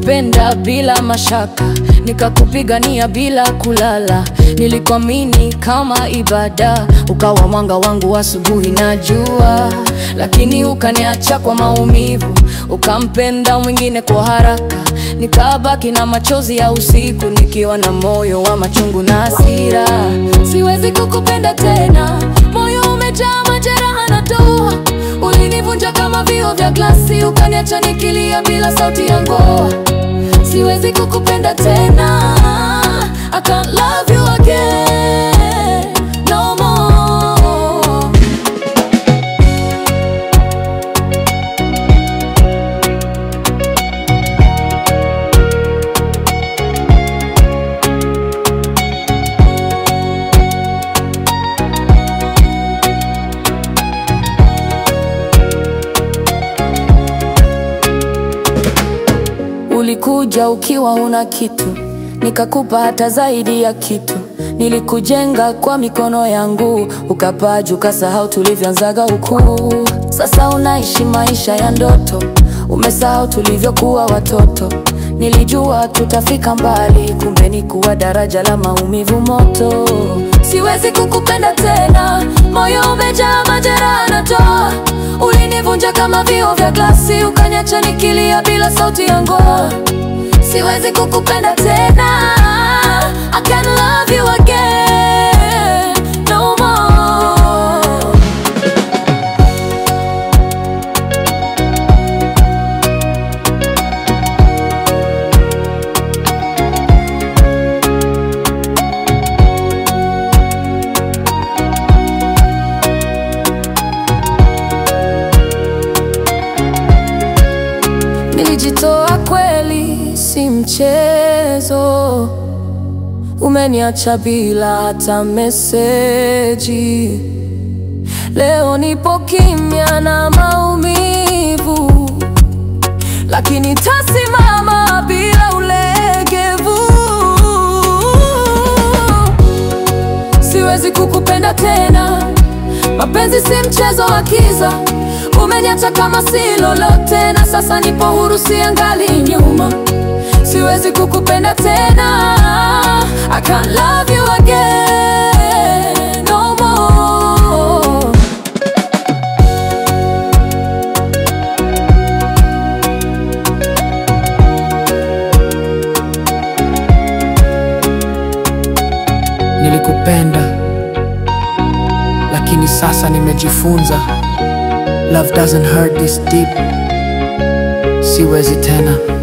Nilikupenda bila mashaka, nikakupigania bila kulala. Nilikuamini kama ibada, ukawa mwanga wangu asubuhi na jua. Lakini ukaniacha kwa maumivu, ukampenda mwingine kwa haraka. Nikabaki na machozi ya usiku, nikiwa na moyo wa machungu na hasira. Siwezi kukupenda tena, moyo umejaa majeraha na toa. Ulinivunja kama vioo vya glasi, ukaniacha nikilia bila sauti ya ngoa. Siwezi kukupenda tena, I can't love you again, no more. Ulikuja ukiwa una kitu, nikakupa hata zaidi ya kitu. Nilikujenga kwa mikono yangu, ukapaa juu ukasahau tulivyoanzaga huku. Sasa unaishi maisha ya ndoto, umesahau tulivyokuwa watoto. Nilijua tutafika mbali, kumbe ni kuwa daraja la maumivu moto. Siwezi kukupenda tena, moyo umejaa majeraha na toa. Ulinivunja kama vioo vya glasi, ukaniacha nikilia bila sauti ya ngoa. Siwezi kukupenda tena, I can't love you again, no more. Nilijitoa kweli, si mchezo. Umeniacha bila hata meseji. Leo nipo kimya na maumivu, lakini tasimama bila ulegevu. Siwezi kukupenda tena, mapenzi si mchezo wa kiza. Umeniacha kama si lolote, na sasa nipo huru, siangali nyuma. Siwezi kukupenda tena, I can't love you again, no more. Nilikupenda, lakini sasa nimejifunza, love doesn't hurt this deep. Siwezi tena.